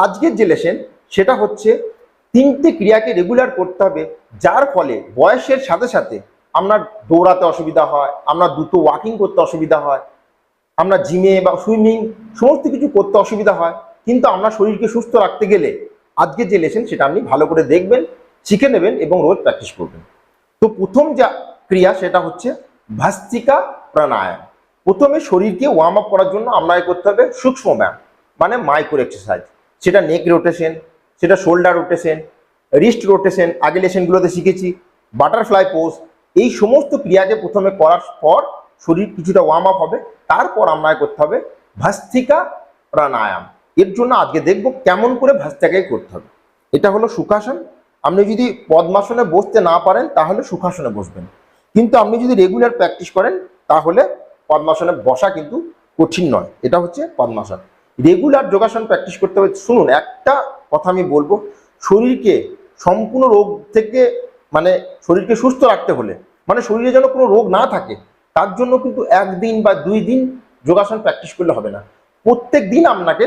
আজকের যে লেসন সেটা হচ্ছে তিনটে ক্রিয়াকে রেগুলার করতে হবে, যার ফলে বয়সের সাথে সাথে আপনার দৌড়াতে অসুবিধা হয়, আপনার দ্রুত ওয়াকিং করতে অসুবিধা হয়, আমরা জিমে বা সুইমিং সমস্ত কিছু করতে অসুবিধা হয়, কিন্তু আপনার শরীরকে সুস্থ রাখতে গেলে আজকের যে লেসন সেটা আপনি ভালো করে দেখবেন, শিখে নেবেন এবং রোজ প্র্যাকটিস করবেন। তো প্রথম যা ক্রিয়া সেটা হচ্ছে ভাস্ত্রিকা প্রাণায়াম। প্রথমে শরীরকে ওয়ার্ম আপ করার জন্য আপনাকে করতে হবে সূক্ষ্ম ব্যায়াম, মানে মাইক্রো এক্সারসাইজ। সেটা নেক রোটেশন, সেটা শোল্ডার রোটেশন, রিস্ট রোটেশন, আগে লেসনগুলোতে শিখেছি, বাটারফ্লাই পোজ। এই সমস্ত ক্রিয়াকে প্রথমে করার পর শরীর কিছুটা ওয়ার্ম আপ হবে, তারপর আপনাকে করতে হবে ভাস্ত্রিকা প্রাণায়াম। এর জন্য আজকে দেখব কেমন করে ভাস্ত্রিকাকে করতে হবে। এটা হলো সুখাসন। আপনি যদি পদ্মাসনে বসতে না পারেন তাহলে সুখাসনে বসবেন, কিন্তু আপনি যদি রেগুলার প্র্যাকটিস করেন তাহলে পদ্মাসনে বসা কিন্তু কঠিন নয়। এটা হচ্ছে পদ্মাসন। রেগুলার যোগাসন প্র্যাকটিস করতে হবে। শুনুন, একটা কথা আমি বলবো, শরীরকে সম্পূর্ণ রোগ থেকে, মানে শরীরকে সুস্থ রাখতে হলে, মানে শরীরে যেন কোনো রোগ না থাকে, তার জন্য কিন্তু একদিন বা 2 দিন যোগাসন প্র্যাকটিস করলে হবে না। প্রত্যেক দিন আপনাকে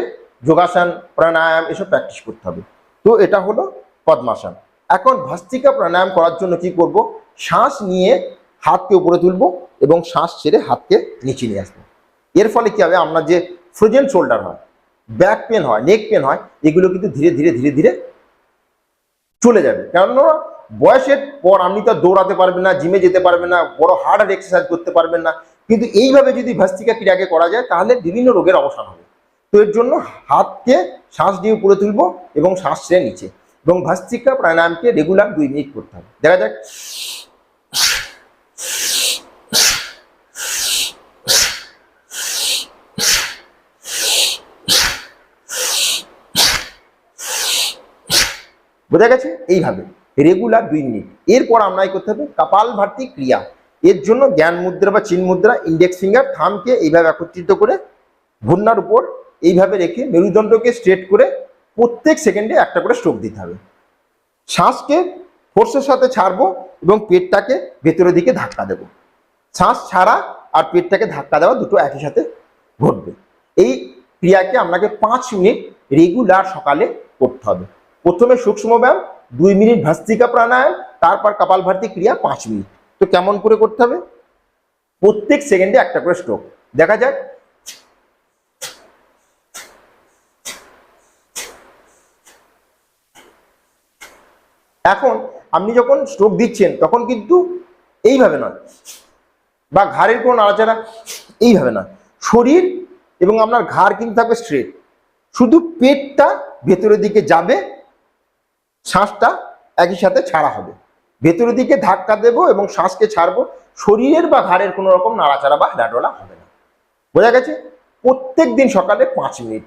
যোগাসন, প্রাণায়াম এসব প্র্যাকটিস করতে হবে। তো এটা হলো পদ্মাসন। এখন ভাস্ত্রিকা প্রাণায়াম করার জন্য কি করব, শ্বাস নিয়ে হাতকে উপরে তুলবো এবং শ্বাস ছেড়ে হাতকে নিচে নিয়ে আসবো। এর ফলে কি হবে, আপনার যে ফ্রোজেন শোল্ডার হয়, ব্যাক পেন হয়, নেক পেন হয়, এগুলো কিন্তু ধীরে ধীরে ধীরে ধীরে চলে যাবে। কেননা বয়সের পর আপনি তো দৌড়াতে পারবেন না, জিমে যেতে পারবেন না, বড় হার্ড এক্সারসাইজ করতে পারবেন না, কিন্তু এইভাবে যদি ভাস্ত্রিকা ক্রিয়াকে করা যায় তাহলে বিভিন্ন রোগের অবসান হবে। তো এর জন্য হাতকে শ্বাস দিয়ে উপরে তুলবো এবং শ্বাস ছেড়ে নিচে, এবং ভাস্ত্রিকা প্রাণায়ামকে রেগুলার 2 মিনিট করতে হবে। দেখা যাক। বোঝা গেছে? এইভাবে রেগুলার 2 মিনিট। এরপর আপনাকে করতে হবে কপালভাতি ক্রিয়া। এর জন্য জ্ঞান মুদ্রা বা চিন মুদ্রা, ইন্ডেক্স ফিঙ্গার, থামকে এইভাবে একত্রিত করে ঘূর্ণার উপর এইভাবে রেখে মেরুদণ্ডকে স্ট্রেট করে প্রত্যেক সেকেন্ডে একটা করে স্ট্রোক দিতে হবে। শ্বাসকে ফোর্সের সাথে ছাড়বো এবং পেটটাকে ভেতরের দিকে ধাক্কা দেবো। শ্বাস ছাড়া আর পেটটাকে ধাক্কা দেওয়া দুটো একই সাথে ঘটবে। এই ক্রিয়াকে আপনাকে 5 মিনিট রেগুলার সকালে করতে হবে। প্রথমে সূক্ষ্ম ব্যায়াম 2 মিনিট, ভাস্ত্রিকা প্রাণায়াম, তারপর কপালভাতি ক্রিয়া 5 মিনিট। তো কেমন করে করতে হবে, প্রত্যেক সেকেন্ডে একটা করে স্ট্রোক। দেখা যাক। এখন আপনি যখন স্ট্রোক দিচ্ছেন তখন কিন্তু এইভাবে নয়, বা ঘাড়ের কোনো নাড়াচাড়া এইভাবে নয়, শরীর এবং আপনার ঘাড় কিন্তু থাকবে স্ট্রেট, শুধু পেটটা ভেতরের দিকে যাবে, শ্বাসটা একই সাথে ছাড়া হবে। ভেতরের দিকে ধাক্কা দেবো এবং শ্বাসকে ছাড়বো, শরীরের বা ঘাড়ের কোনো রকম নাড়াচাড়া বা হেলাডোলা হবে না। বোঝা গেছে? প্রত্যেক দিন সকালে 5 মিনিট।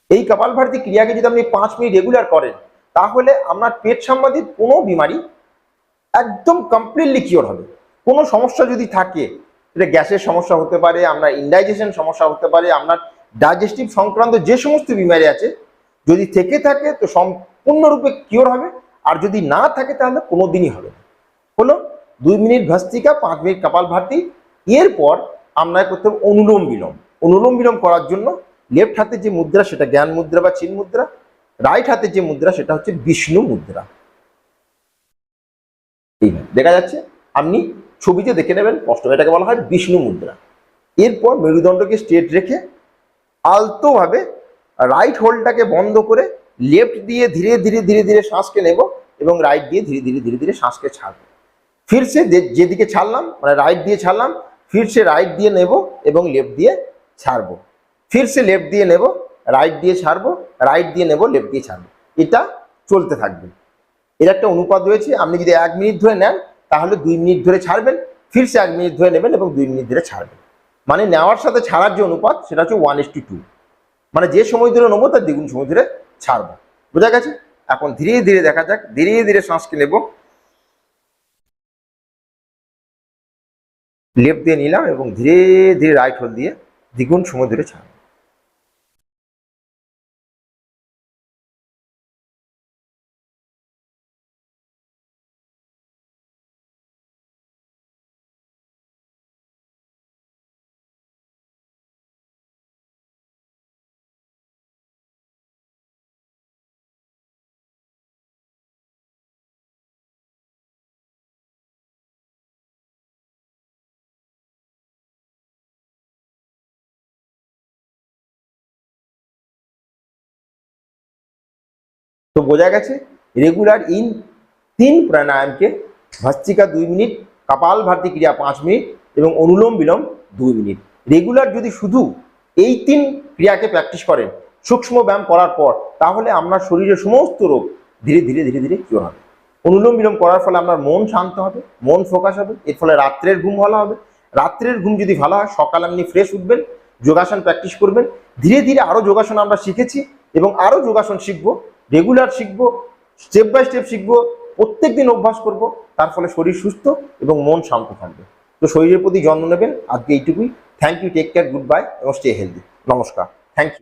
এই কপালভাতি ক্রিয়াকে যদি আপনি 5 মিনিট রেগুলার করেন তাহলে আপনার পেট সম্বন্ধিত কোনো বিমারি একদম কমপ্লিটলি কিওর হবে। কোনো সমস্যা যদি থাকে, এটা গ্যাসের সমস্যা হতে পারে, আপনার ইনডাইজেশন সমস্যা হতে পারে, আপনার ডাইজেস্টিভ সংক্রান্ত যে সমস্ত বিমারি আছে, যদি থেকে থাকে তো সম্পূর্ণরূপে কিওর হবে, আর যদি না থাকে তাহলে কোনো দিনই হবে না। হলো 2 মিনিট ভস্ত্রিকা, 5 মিনিট কপালভাতি। এরপর আপনাকে করতে হবে অনুলোম বিলোম। অনুলোম বিলোম করার জন্য লেফট হাতের যে মুদ্রা সেটা জ্ঞান মুদ্রা বা চিন মুদ্রা, রাইট হাতের যে মুদ্রা সেটা হচ্ছে বিষ্ণু মুদ্রা। এইভাবে দেখা যাচ্ছে, আপনি ছবিতে দেখে নেবেন স্পষ্ট, এটাকে বলা হয় বিষ্ণু মুদ্রা। এরপর মেরুদণ্ডকে স্ট্রেট রেখে আলতোভাবে রাইট হোল্ডটাকে বন্ধ করে লেফট দিয়ে ধীরে ধীরে ধীরে ধীরে শ্বাসকে নেব এবং রাইট দিয়ে ধীরে ধীরে ধীরে ধীরে শ্বাসকে ছাড়বো। ফিরছে যেদিকে ছাড়লাম, মানে রাইট দিয়ে ছাড়লাম, ফিরছে রাইট দিয়ে নেব এবং লেফট দিয়ে ছাড়বো, ফিরছে লেফট দিয়ে নেব, রাইট দিয়ে ছাড়বো, রাইট দিয়ে নেব, লেফট দিয়ে ছাড়বো। এটা চলতে থাকবে। এর একটা অনুপাত রয়েছে, আপনি যদি 1 মিনিট ধরে নেন তাহলে 2 মিনিট ধরে ছাড়বেন, ফিরছে 1 মিনিট ধরে নেবেন এবং 2 মিনিট ধরে ছাড়বেন। মানে নেওয়ার সাথে ছাড়ার যে অনুপাত সেটা হচ্ছে 1:2, মানে যে সময় ধরে নেবো তার দ্বিগুণ সময় ধরে ছাড়বো। বোঝা গেছে? এখন ধীরে ধীরে দেখা যাক, ধীরে ধীরে শ্বাসকে নেব, লেফট দিয়ে নিলাম এবং ধীরে ধীরে রাইট হোল দিয়ে দ্বিগুণ সময় ধরে ছাড়বো। তো বোঝা গেছে রেগুলার ইন 3 প্রাণায়ামকে ভস্ত্রিকা 2 মিনিট, কপাল ভাতি ক্রিয়া 5 মিনিট এবং অনুলোম বিলোম 2 মিনিট। রেগুলার যদি শুধু এই 3 ক্রিয়াকে প্র্যাকটিস করেন সূক্ষ্ম ব্যায়াম করার পর, তাহলে আপনার শরীরের সমস্ত রোগ ধীরে ধীরে ধীরে ধীরে কিওর হবে। অনুলোম বিলোম করার ফলে আপনার মন শান্ত হবে, মন ফোকাস হবে, এর ফলে রাত্রের ঘুম ভালো হবে। রাত্রের ঘুম যদি ভালো হয়, সকালে আপনি ফ্রেশ উঠবেন, যোগাসন প্র্যাকটিস করবেন। ধীরে ধীরে আরও যোগাসন আমরা শিখেছি এবং আরও যোগাসন শিখবো, রেগুলার শিখবো, স্টেপ বাই স্টেপ শিখবো, প্রত্যেক দিন অভ্যাস করব। তার ফলে শরীর সুস্থ এবং মন শান্ত থাকবে। তো শরীরের প্রতি যত্ন নেবেন। আজকে এইটুকুই। Thank you, take care, good bye এবং স্টে হেলদি। নমস্কার।